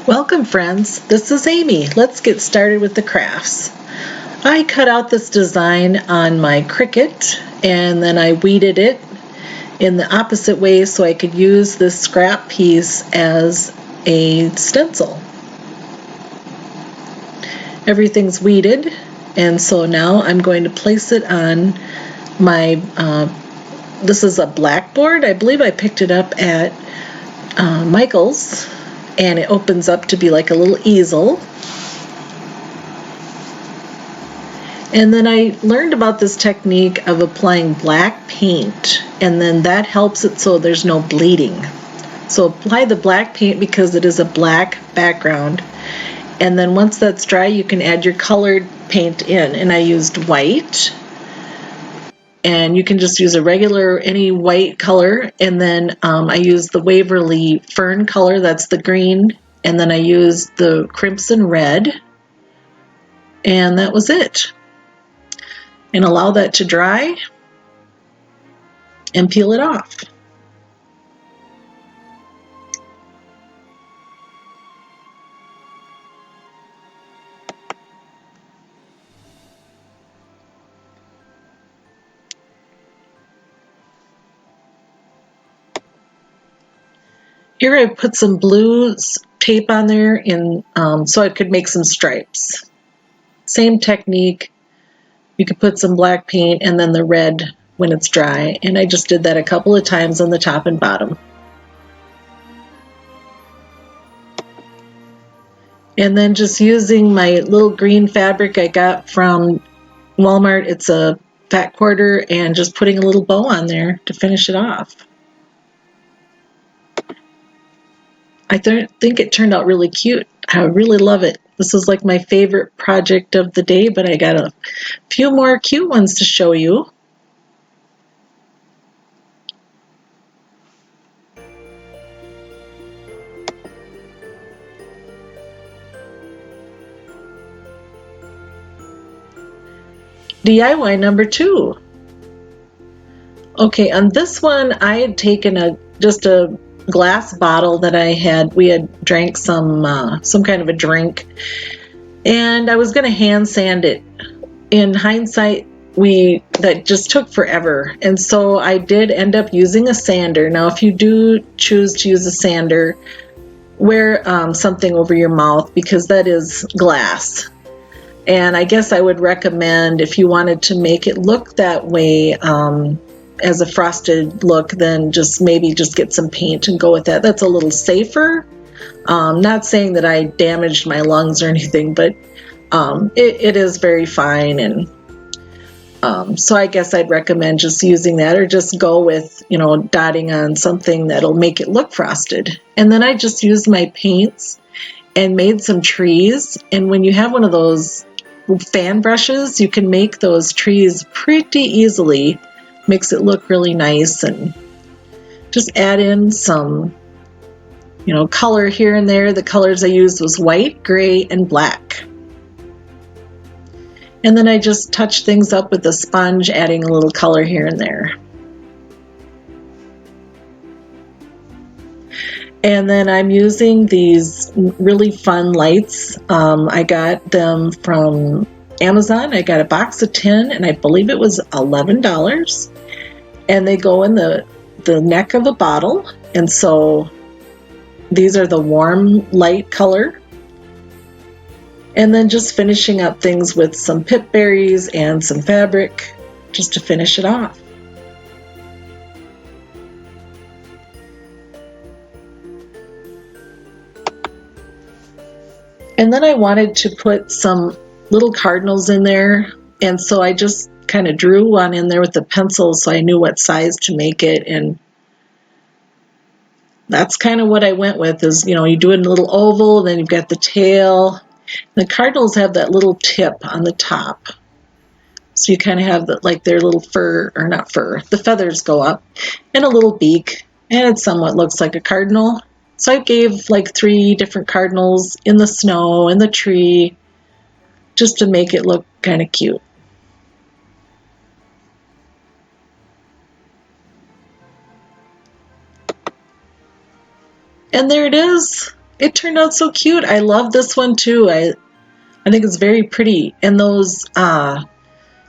Welcome friends, this is Amy. Let's get started with the crafts. I cut out this design on my Cricut and then I weeded it in the opposite way so I could use this scrap piece as a stencil. Everything's weeded, and so now I'm going to place it on my, this is a blackboard. I believe I picked it up at Michael's, and it opens up to be like a little easel. And then I learned about this technique of applying black paint, and then that helps it so there's no bleeding. So apply the black paint because it is a black background, and then once that's dry you can add your colored paint in. And I used white, and you can just use a regular any white color, and then I used the Waverly Fern color, that's the green, and then I used the crimson red, and that was it. And allow that to dry and peel it off. Here I put some blue tape on there so I could make some stripes. Same technique. You could put some black paint and then the red when it's dry, and I just did that a couple of times on the top and bottom. And then just using my little green fabric I got from Walmart, it's a fat quarter, and just putting a little bow on there to finish it off. I think it turned out really cute. I really love it. This is like my favorite project of the day, but I got a few more cute ones to show you. DIY number 2. Okay, on this one I had taken just a glass bottle that we had drank some kind of a drink, and I was going to hand sand it. In hindsight, that just took forever, and so I did end up using a sander. Now if you do choose to use a sander, wear something over your mouth because that is glass. And I guess I would recommend, if you wanted to make it look that way as a frosted look, then maybe just get some paint and go with that. That's a little safer. Not saying that I damaged my lungs or anything, but it is very fine, and so I guess I'd recommend just using that, or just go with, dotting on something that'll make it look frosted. And then I just used my paints and made some trees, and when you have one of those fan brushes, you can make those trees pretty easily. Makes it look really nice, and just add in some color here and there. The colors I used was white, gray, and black. And then I just touched things up with a sponge, adding a little color here and there. And then I'm using these really fun lights. I got them from Amazon. I got a box of 10, and I believe it was $11. And they go in the neck of a bottle, and so these are the warm light color. And then just finishing up things with some pip berries and some fabric just to finish it off. And then I wanted to put some little cardinals in there, and so I just kind of drew one in there with the pencil so I knew what size to make it. And that's kind of what I went with, is you do it in a little oval, then you've got the tail. The cardinals have that little tip on the top, so you kind of have like their little fur, or not fur, the feathers go up, and a little beak, and it somewhat looks like a cardinal. So I gave like 3 different cardinals in the snow and the tree, just to make it look kind of cute. And there it is. It turned out so cute. I love this one too. I think it's very pretty. And those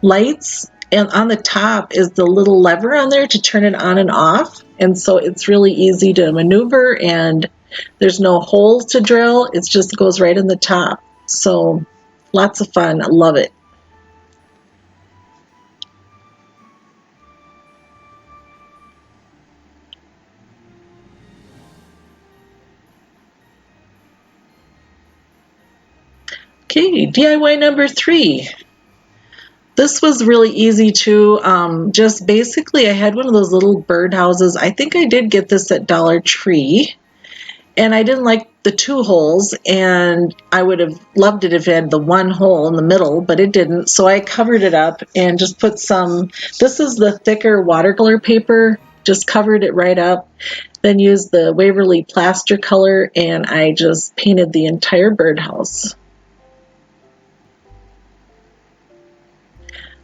lights, and on the top is the little lever on there to turn it on and off. And so it's really easy to maneuver, and there's no holes to drill. It just goes right in the top. So lots of fun. I love it. Okay, DIY number 3. This was really easy too. Just basically, I had one of those little bird houses. I think I did get this at Dollar Tree. And I didn't like the 2 holes, and I would have loved it if it had the 1 hole in the middle, but it didn't. So I covered it up and just put some, this is the thicker watercolor paper, just covered it right up. Then used the Waverly plaster color, and I just painted the entire birdhouse.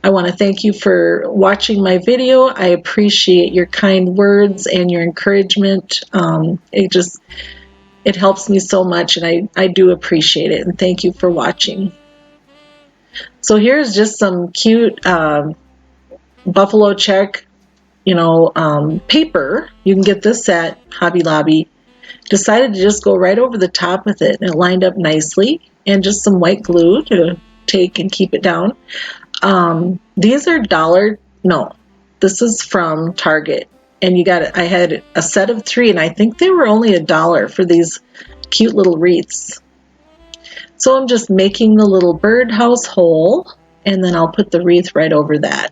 I want to thank you for watching my video. I appreciate your kind words and your encouragement. It helps me so much, and I do appreciate it, and thank you for watching. So here's just some cute buffalo check, paper. You can get this at Hobby Lobby. Decided to just go right over the top with it, and it lined up nicely, and just some white glue to take and keep it down. These are this is from Target, and I had a set of 3, and I think they were only $1 for these cute little wreaths. So I'm just making the little birdhouse hole, and then I'll put the wreath right over that.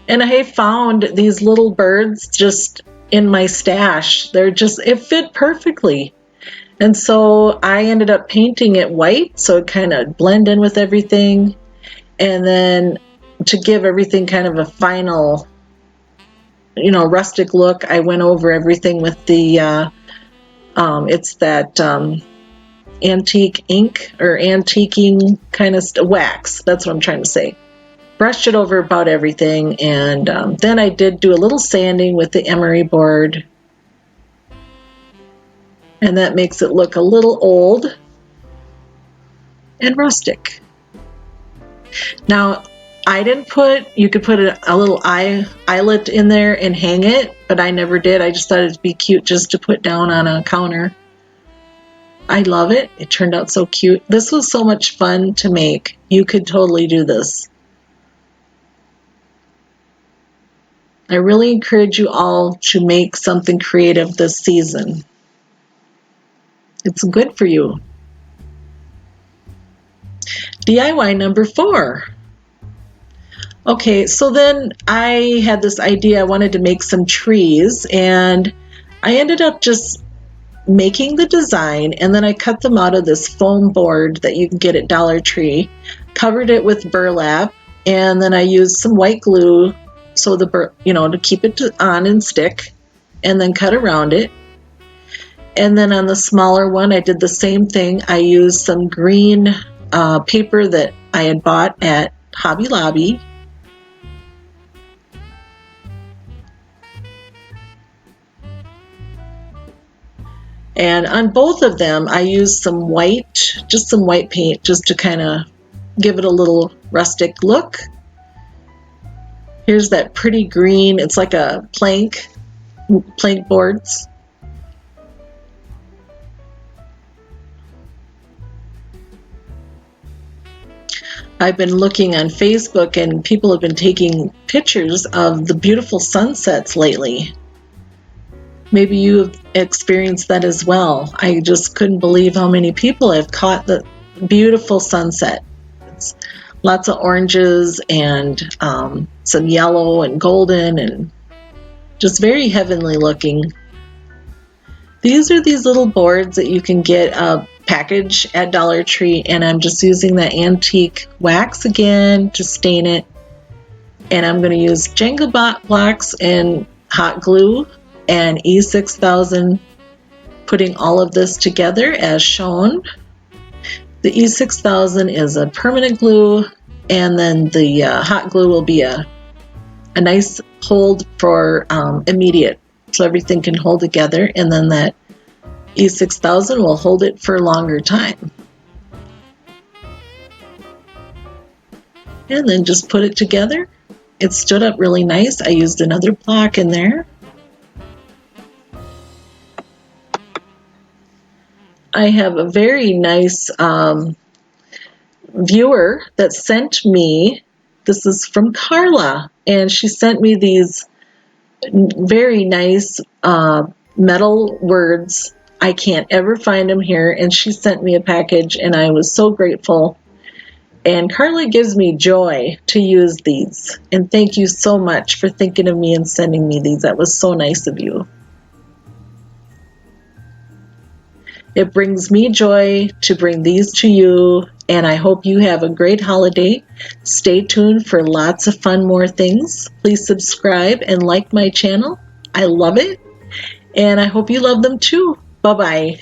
And I found these little birds just in my stash. It fit perfectly. And so I ended up painting it white so it kind of blend in with everything. And then to give everything kind of a final, rustic look, I went over everything with the, it's that antique ink or antiquing kind of wax. That's what I'm trying to say. Brushed it over about everything, and then I did do a little sanding with the emery board, and that makes it look a little old and rustic. Now, you could put a little eyelet in there and hang it, but I never did. I just thought it'd be cute just to put down on a counter. I love it. It turned out so cute. This was so much fun to make. You could totally do this. I really encourage you all to make something creative this season. It's good for you. DIY number 4. Okay, so then I had this idea. I wanted to make some trees, and I ended up just making the design, and then I cut them out of this foam board that you can get at Dollar Tree, covered it with burlap, and then I used some white glue so to keep it on and stick, and then cut around it. And then on the smaller one, I did the same thing. I used some green paper that I had bought at Hobby Lobby. And on both of them, I used some white paint, just to kind of give it a little rustic look. Here's that pretty green. It's like a plank boards. I've been looking on Facebook, and people have been taking pictures of the beautiful sunsets lately. Maybe you've experienced that as well. I just couldn't believe how many people have caught the beautiful sunset. It's lots of oranges and some yellow and golden, and just very heavenly looking. These are these little boards that you can get a package at Dollar Tree, and I'm just using that antique wax again to stain it. And I'm going to use Jenga blocks and hot glue and E6000, putting all of this together as shown. The E6000 is a permanent glue, and then the hot glue will be a a nice hold for immediate, so everything can hold together, and then that E6000 will hold it for a longer time. And then just put it together. It stood up really nice. I used another block in there. I have a very nice viewer that sent me, this is from Carla, and she sent me these very nice metal words. I can't ever find them here, and she sent me a package, and I was so grateful. And Carla gives me joy to use these, and thank you so much for thinking of me and sending me these. That was so nice of you. It brings me joy to bring these to you, and I hope you have a great holiday. Stay tuned for lots of fun more things. Please subscribe and like my channel. I love it, and I hope you love them too. Bye-bye.